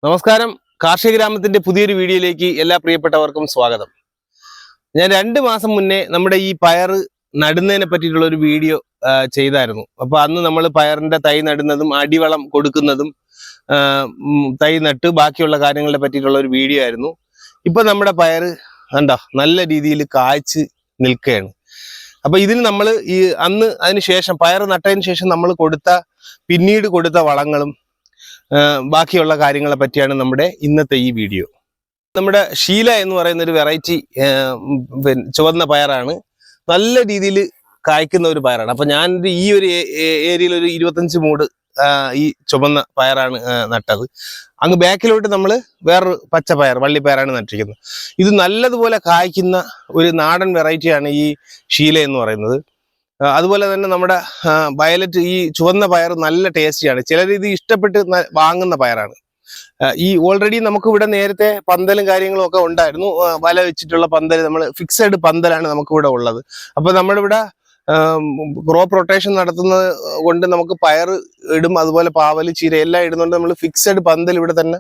നമസ്കാരം. കാർഷിക ഗ്രാമത്തിന്റെ പുതിയൊരു വീഡിയോയിലേക്ക് എല്ലാ പ്രിയപ്പെട്ടവർക്കും സ്വാഗതം. ഞാൻ 2 മാസം മുന്നേ നമ്മുടെ ഈ പയർ നടുന്നതിനെ പറ്റിയിട്ടുള്ള ഒരു വീഡിയോ ചെയ്തായിരുന്നു. അപ്പോൾ അന്ന് നമ്മൾ പയറിന്റെ തൈ നടുന്നതും അടിവളം കൊടുക്കുന്നതും തൈ നട്ട് ബാക്കിയുള്ള കാര്യങ്ങളെ പറ്റിയിട്ടുള്ള ഒരു വീഡിയോ ആയിരുന്നു. ഇപ്പൊ നമ്മുടെ പയർ കണ്ടോ നല്ല രീതിയിൽ കായ്ച്ച് നിൽക്കുകയാണ്. അപ്പൊ ഇതിന് നമ്മൾ അന്ന് അതിന് ശേഷം പയർ നട്ടതിന് ശേഷം നമ്മൾ പിന്നീട് കൊടുത്ത വളങ്ങളും ബാക്കിയുള്ള കാര്യങ്ങളെ പറ്റിയാണ് നമ്മുടെ ഇന്നത്തെ ഈ വീഡിയോ. നമ്മുടെ ഷീല എന്ന് പറയുന്ന ഒരു വെറൈറ്റി ചുവന്ന പയറാണ്. നല്ല രീതിയിൽ കായ്ക്കുന്ന ഒരു പയറാണ്. അപ്പൊ ഞാൻ ഈ ഒരു ഏരിയയിൽ ഒരു 25 മൂട് ഈ ചുവന്ന പയറാണ് നട്ടത്. അങ്ങ് ബാക്കിലോട്ട് നമ്മൾ വേറൊരു പച്ചപ്പയർ വള്ളിപ്പയറാണ് നട്ടിരിക്കുന്നത്. ഇത് നല്ലതുപോലെ കായ്ക്കുന്ന ഒരു നാടൻ വെറൈറ്റിയാണ് ഈ ഷീല എന്ന് പറയുന്നത്. അതുപോലെ തന്നെ നമ്മുടെ വയലറ്റ് ഈ ചുവന്ന പയർ നല്ല ടേസ്റ്റിയാണ്. ചിലർ ഇത് ഇഷ്ടപ്പെട്ട് വാങ്ങുന്ന പയറാണ്. ഈ ഓൾറെഡി നമുക്ക് ഇവിടെ നേരത്തെ പന്തലും കാര്യങ്ങളും ഒക്കെ ഉണ്ടായിരുന്നു. വല വെച്ചിട്ടുള്ള പന്തൽ, നമ്മൾ ഫിക്സഡ് പന്തലാണ് നമുക്കിവിടെ ഉള്ളത്. അപ്പൊ നമ്മളിവിടെ ക്രോപ്പ് റൊട്ടേഷൻ നടത്തുന്നത് കൊണ്ട് നമുക്ക് പയർ ഇടും, അതുപോലെ പാവല് ചീര എല്ലാം ഇടുന്നുണ്ട്. നമ്മൾ ഫിക്സഡ് പന്തൽ ഇവിടെ തന്നെ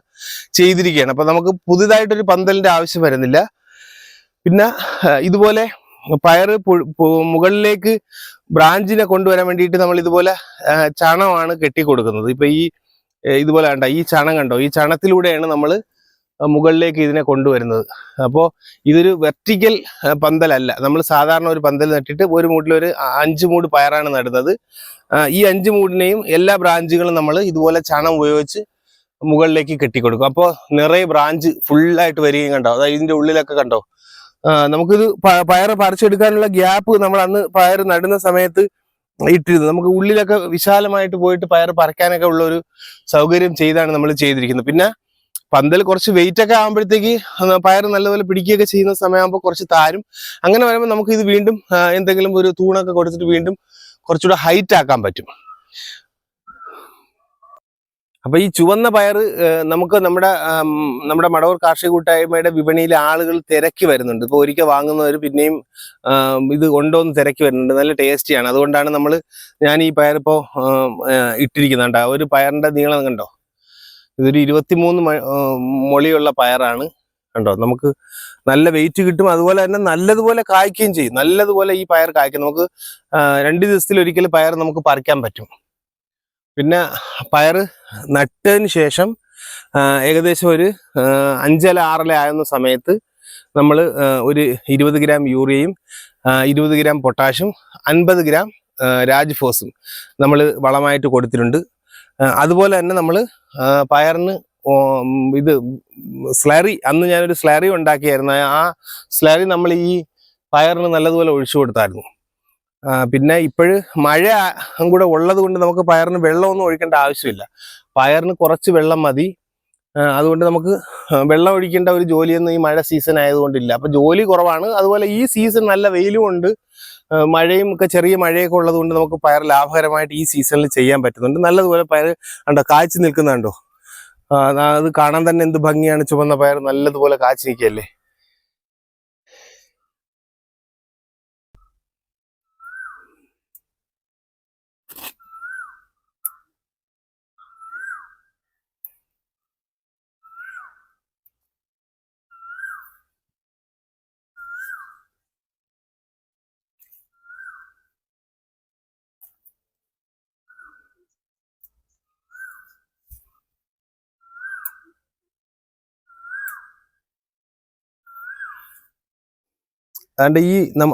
ചെയ്തിരിക്കുകയാണ്. അപ്പൊ നമുക്ക് പുതുതായിട്ടൊരു പന്തലിന്റെ ആവശ്യം വരുന്നില്ല. പിന്നെ ഇതുപോലെ പയർ മുകളിലേക്ക് ബ്രാഞ്ചിനെ കൊണ്ടുവരാൻ വേണ്ടിയിട്ട് നമ്മൾ ഇതുപോലെ ചണമാണ് കെട്ടിക്കൊടുക്കുന്നത്. ഇപ്പൊ ഇതുപോലെ കണ്ടോ, ഈ ചണം കണ്ടോ, ഈ ചണത്തിലൂടെയാണ് നമ്മൾ മുകളിലേക്ക് ഇതിനെ കൊണ്ടുവരുന്നത്. അപ്പോൾ ഇതൊരു വെർട്ടിക്കൽ പന്തലല്ല. നമ്മൾ സാധാരണ ഒരു പന്തൽ നട്ടിട്ട് ഒരു മൂട്ടിൽ ഒരു 5 മൂട് പയറാണ് നടുന്നത്. ഈ 5 മൂടിനെയും എല്ലാ ബ്രാഞ്ചുകളും നമ്മൾ ഇതുപോലെ ചണം ഉപയോഗിച്ച് മുകളിലേക്ക് കെട്ടിക്കൊടുക്കും. അപ്പോൾ നിറയെ ബ്രാഞ്ച് ഫുള്ളായിട്ട് വരികയും കണ്ടോ, അതായത് ഇതിന്റെ ഉള്ളിലൊക്കെ കണ്ടോ. നമുക്കിത് പയറ് പറിച്ചെടുക്കാനുള്ള ഗ്യാപ്പ് നമ്മൾ അന്ന് പയർ നടുന്ന സമയത്ത് ഇട്ടിരുന്നു. നമുക്ക് ഉള്ളിലൊക്കെ വിശാലമായിട്ട് പോയിട്ട് പയർ പറിക്കാനൊക്കെ ഉള്ള ഒരു സൗകര്യം ചെയ്താണ് നമ്മൾ ചെയ്തിരിക്കുന്നത്. പിന്നെ പന്തൽ കുറച്ച് വെയിറ്റ് ഒക്കെ ആകുമ്പോഴത്തേക്ക് പയർ നല്ലപോലെ പിടിക്കുകയൊക്കെ ചെയ്യുന്ന സമയമാകുമ്പോൾ കുറച്ച് താരും. അങ്ങനെ വരുമ്പോൾ നമുക്ക് ഇത് വീണ്ടും എന്തെങ്കിലും ഒരു തൂണൊക്കെ കൊടുത്തിട്ട് വീണ്ടും കുറച്ചുകൂടെ ഹൈറ്റ് ആക്കാൻ പറ്റും. അപ്പൊ ഈ ചുവന്ന പയർ നമുക്ക് നമ്മുടെ മടവൂർ കാർഷിക കൂട്ടായ്മയുടെ വിപണിയിൽ ആളുകൾ തിരക്കി വരുന്നുണ്ട്. ഇപ്പൊ ഒരിക്കൽ വാങ്ങുന്നവർ പിന്നെയും ഇത് ഉണ്ടോന്ന് തിരക്കി വരുന്നുണ്ട്. നല്ല ടേസ്റ്റിയാണ്. അതുകൊണ്ടാണ് ഞാൻ ഈ പയർ ഇപ്പോൾ ഇട്ടിരിക്കുന്നുണ്ട്. ഒരു പയറിന്റെ നീളം കണ്ടോ, ഇതൊരു 23 മൊളിയുള്ള പയറാണ് കണ്ടോ. നമുക്ക് നല്ല വെയിറ്റ് കിട്ടും, അതുപോലെ തന്നെ നല്ലതുപോലെ കായ്ക്കുകയും ചെയ്യും. നല്ലതുപോലെ ഈ പയർ കായ്ക്കും. നമുക്ക് 2 ദിവസത്തിലൊരിക്കൽ പയർ നമുക്ക് പറിക്കാൻ പറ്റും. പിന്നെ പയർ നട്ടതിന് ശേഷം ഏകദേശം ഒരു 5-6 ആകുന്ന സമയത്ത് നമ്മൾ ഒരു 20 ഗ്രാം യൂറിയയും 20 ഗ്രാം പൊട്ടാഷും 50 ഗ്രാം രാജ്ഫോസും നമ്മൾ വളമായിട്ട് കൊടുത്തിട്ടുണ്ട്. അതുപോലെ തന്നെ നമ്മൾ പയറിന് ഇത് സ്ലറി, അന്ന് ഞാനൊരു സ്ലറി ഉണ്ടാക്കിയായിരുന്നു. ആ സ്ലറി നമ്മൾ ഈ പയറിന് നല്ലതുപോലെ ഒഴിച്ചു കൊടുത്തായിരുന്നു. പിന്നെ ഇപ്പോഴ് മഴ കൂടെ ഉള്ളത് കൊണ്ട് നമുക്ക് പയറിന് വെള്ളമൊന്നും ഒഴിക്കേണ്ട ആവശ്യമില്ല. പയറിന് കുറച്ച് വെള്ളം മതി. അതുകൊണ്ട് നമുക്ക് വെള്ളം ഒഴിക്കേണ്ട ഒരു ജോലിയൊന്നും ഈ മഴ സീസൺ ആയതുകൊണ്ടില്ല. അപ്പൊ ജോലി കുറവാണ്. അതുപോലെ ഈ സീസൺ നല്ല വെയിലും ഉണ്ട്, മഴയും ഒക്കെ, ചെറിയ മഴയൊക്കെ ഉള്ളത് കൊണ്ട് നമുക്ക് പയർ ലാഭകരമായിട്ട് ഈ സീസണിൽ ചെയ്യാൻ പറ്റുന്നുണ്ട്. നല്ലതുപോലെ പയർ കണ്ടോ കായ്ച്ചു നിൽക്കുന്നുണ്ടോ. അത് കാണാൻ തന്നെ എന്ത് ഭംഗിയാണ്. ചുവന്ന പയർ നല്ലതുപോലെ കായ്ച്ചു നിൽക്കുകയല്ലേ.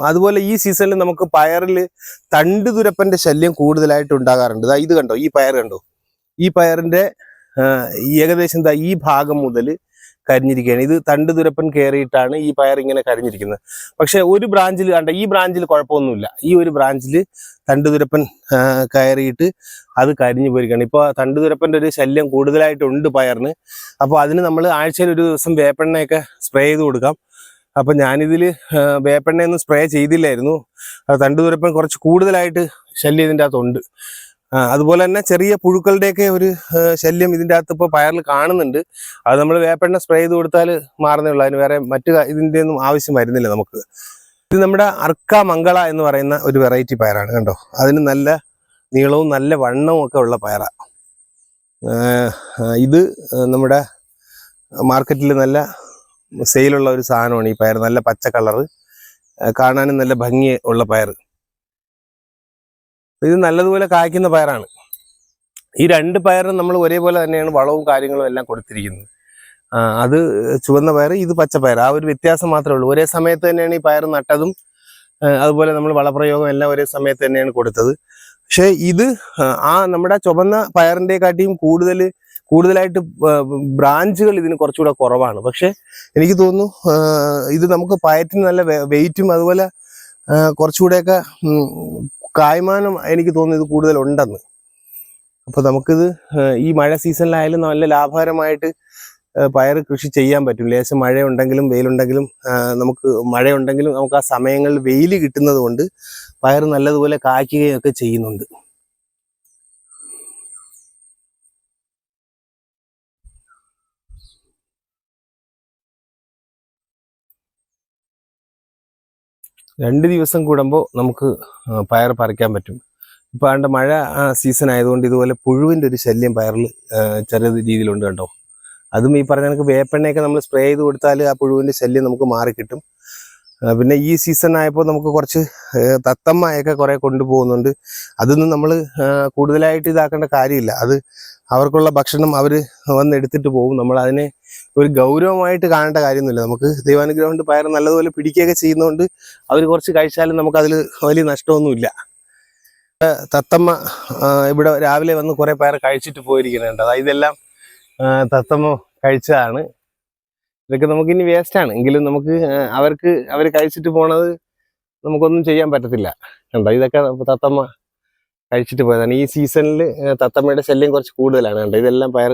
അതുപോലെ ഈ സീസണിൽ നമുക്ക് പയറിൽ തണ്ടുതുരപ്പന്റെ ശല്യം കൂടുതലായിട്ട് ഉണ്ടാകാറുണ്ട്. ഇത് കണ്ടോ, ഈ പയർ കണ്ടോ, ഈ പയറിന്റെ ഏകദേശം ഈ ഭാഗം മുതൽ കരിഞ്ഞിരിക്കുകയാണ്. ഇത് തണ്ടുതുരപ്പൻ കയറിയിട്ടാണ് ഈ പയർ ഇങ്ങനെ കരിഞ്ഞിരിക്കുന്നത്. പക്ഷെ ഒരു ബ്രാഞ്ചിൽ ഈ ബ്രാഞ്ചിൽ കുഴപ്പമൊന്നുമില്ല. ഈ ഒരു ബ്രാഞ്ചിൽ തണ്ടുതുരപ്പൻ കയറിയിട്ട് അത് കരിഞ്ഞു പോയിരിക്കുകയാണ്. ഇപ്പോൾ തണ്ടുതുരപ്പന്റെ ഒരു ശല്യം കൂടുതലായിട്ടുണ്ട് പയറിന്. അപ്പോൾ അതിന് നമ്മൾ ആഴ്ചയിൽ ഒരു ദിവസം വേപ്പെണ്ണയൊക്കെ സ്പ്രേ ചെയ്ത് കൊടുക്കാം. അപ്പൊ ഞാനിതിൽ വേപ്പെണ്ണയൊന്നും സ്പ്രേ ചെയ്തില്ലായിരുന്നു. തണ്ടുതുരപ്പൻ കുറച്ച് കൂടുതലായിട്ട് ശല്യം ഇതിൻ്റെ അകത്തുണ്ട്. അതുപോലെ തന്നെ ചെറിയ പുഴുക്കളുടെയൊക്കെ ഒരു ശല്യം ഇതിൻ്റെ അകത്ത് ഇപ്പോൾ പയറിൽ കാണുന്നുണ്ട്. അത് നമ്മൾ വേപ്പെണ്ണ സ്പ്രേ ചെയ്ത് കൊടുത്താൽ മാറുന്നേ ഉള്ളൂ. അതിന് വേറെ മറ്റു ഇതിൻ്റെ ഒന്നും ആവശ്യം വരുന്നില്ല നമുക്ക്. ഇത് നമ്മുടെ അർക്ക മംഗള എന്ന് പറയുന്ന ഒരു വെറൈറ്റി പയറാണ് കണ്ടോ. അതിന് നല്ല നീളവും നല്ല വണ്ണവും ഒക്കെ ഉള്ള പയറാണ്. ഇത് നമ്മുടെ മാർക്കറ്റിൽ നല്ല സെയിലുള്ള ഒരു സാധനമാണ് ഈ പയർ. നല്ല പച്ച കളറ്, കാണാനും നല്ല ഭംഗി ഉള്ള പയർ. ഇത് നല്ലതുപോലെ കായ്ക്കുന്ന പയറാണ്. ഈ 2 പയറും നമ്മൾ ഒരേപോലെ തന്നെയാണ് വളവും കാര്യങ്ങളും എല്ലാം കൊടുത്തിരിക്കുന്നത്. അത് ചുവന്ന പയർ, ഇത് പച്ച പയർ. ആ ഒരു വ്യത്യാസം മാത്രമേ ഉള്ളൂ. ഒരേ സമയത്ത് തന്നെയാണ് ഈ പയർ നട്ടതും, അതുപോലെ നമ്മൾ വളപ്രയോഗം എല്ലാം ഒരേ സമയത്ത് തന്നെയാണ് കൊടുത്തത്. പക്ഷേ ഇത് നമ്മുടെ ചുവന്ന പയറിൻ്റെ കാട്ടിയും കൂടുതലായിട്ട് ബ്രാഞ്ചുകൾ ഇതിന് കുറച്ചുകൂടെ കുറവാണ്. പക്ഷെ എനിക്ക് തോന്നുന്നു ഇത് നമുക്ക് പയറ്റിന് നല്ല വെയിറ്റും അതുപോലെ കുറച്ചുകൂടെയൊക്കെ കായ്മാനം എനിക്ക് തോന്നുന്നു ഇത് കൂടുതലുണ്ടെന്ന്. അപ്പോൾ നമുക്കിത് ഈ മഴ സീസണിലായാലും നല്ല ലാഭകരമായിട്ട് പയർ കൃഷി ചെയ്യാൻ പറ്റും. ലേശം മഴയുണ്ടെങ്കിലും വെയിലുണ്ടെങ്കിലും നമുക്ക് ആ സമയങ്ങളിൽ വെയിൽ കിട്ടുന്നത് കൊണ്ട് പയർ നല്ലതുപോലെ കായ്ക്കുകയൊക്കെ ചെയ്യുന്നുണ്ട്. രണ്ട് ദിവസം കൂടുമ്പോൾ നമുക്ക് പയർ പറിക്കാൻ പറ്റും. ഇപ്പോൾ ആണ്ട് മഴ സീസൺ ആയതുകൊണ്ട് ഇതുപോലെ പുഴുവിൻ്റെ ഒരു ശല്യം പയറിൽ ചെറിയ രീതിയിലുണ്ട് കേട്ടോ. അതും ഈ പറഞ്ഞ കണക്ക് വേപ്പെണ്ണയൊക്കെ നമ്മൾ സ്പ്രേ ചെയ്ത് കൊടുത്താൽ ആ പുഴുവിൻ്റെ ശല്യം നമുക്ക് മാറിക്കിട്ടും. പിന്നെ ഈ സീസൺ ആയപ്പോൾ നമുക്ക് കുറച്ച് തത്തമ്മയൊക്കെ കുറേ കൊണ്ടുപോകുന്നുണ്ട്. അതൊന്നും നമ്മൾ കൂടുതലായിട്ട് ഇതാക്കേണ്ട കാര്യമില്ല. അത് അവർക്കുള്ള ഭക്ഷണം അവർ വന്ന് എടുത്തിട്ട് പോകും. നമ്മൾ അതിനെ ഒരു ഗൗരവമായിട്ട് കാണേണ്ട കാര്യമൊന്നുമില്ല. നമുക്ക് ദൈവാനുഗ്രഹം കൊണ്ട് പയർ നല്ലതുപോലെ പിടിക്കുകയൊക്കെ ചെയ്യുന്നതുകൊണ്ട് അവർ കുറച്ച് കഴിച്ചാലും നമുക്കതിൽ വലിയ നഷ്ടമൊന്നുമില്ല. തത്തമ്മ ഇവിടെ രാവിലെ വന്ന് കുറേ പയർ കഴിച്ചിട്ട് പോയിരിക്കുന്നുണ്ട്. അതായത് ഇതെല്ലാം തത്തമ്മ കഴിച്ചതാണ്. ഇതൊക്കെ നമുക്കിനി വേസ്റ്റാണ്. എങ്കിലും നമുക്ക് അവർ കഴിച്ചിട്ട് പോണത് നമുക്കൊന്നും ചെയ്യാൻ പറ്റത്തില്ല. കണ്ടോ, ഇതൊക്കെ തത്തമ്മ കഴിച്ചിട്ട് പോയതാണ്. ഈ സീസണിൽ തത്തമ്മയുടെ ശല്യം കുറച്ച് കൂടുതലാണ്. കണ്ടോ, ഇതെല്ലാം പയർ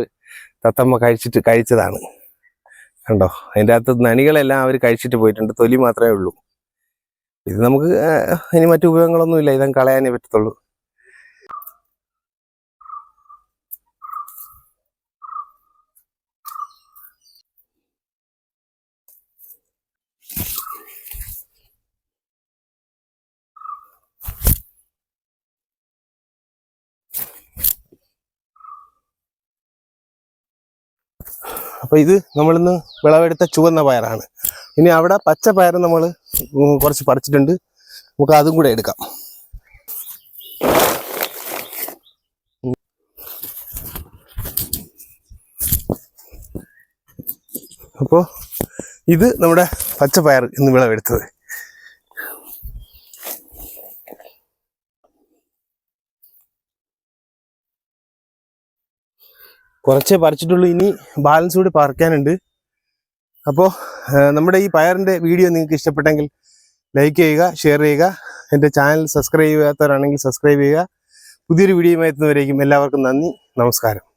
തത്തമ്മ കഴിച്ചതാണ്. കണ്ടോ, അതിൻ്റെ അകത്ത് നനികളെല്ലാം അവർ കഴിച്ചിട്ട് പോയിട്ടുണ്ട്. തൊലി മാത്രമേ ഉള്ളൂ. ഇത് നമുക്ക് ഇനി മറ്റു ഉപയോഗങ്ങളൊന്നുമില്ല. ഇതങ്ങ് കളയാനേ പറ്റത്തുള്ളൂ. അപ്പോൾ ഇത് നമ്മളിന്ന് വിളവെടുത്ത ചുവന്ന പയറാണ്. ഇനി അവിടെ പച്ച പയർ നമ്മൾ കുറച്ച് പറിച്ചിട്ടുണ്ട്. നമുക്ക് അതും കൂടെ എടുക്കാം. അപ്പോൾ ഇത് നമ്മുടെ പച്ച പയർ ഇന്ന് വിളവെടുത്തത്. കുറച്ചേ പറിച്ചിട്ടുള്ളൂ. ഇനി ബാലൻസ് കൂടി പറിക്കാനുണ്ട്. അപ്പോൾ നമ്മുടെ ഈ പയറിൻ്റെ വീഡിയോ നിങ്ങൾക്ക് ഇഷ്ടപ്പെട്ടെങ്കിൽ ലൈക്ക് ചെയ്യുക, ഷെയർ ചെയ്യുക. എൻ്റെ ചാനൽ സബ്സ്ക്രൈബ് ചെയ്യാത്തവരാണെങ്കിൽ സബ്സ്ക്രൈബ് ചെയ്യുക. പുതിയൊരു വീഡിയോയുമായി എത്തുന്നവരേക്കും എല്ലാവർക്കും നന്ദി, നമസ്കാരം.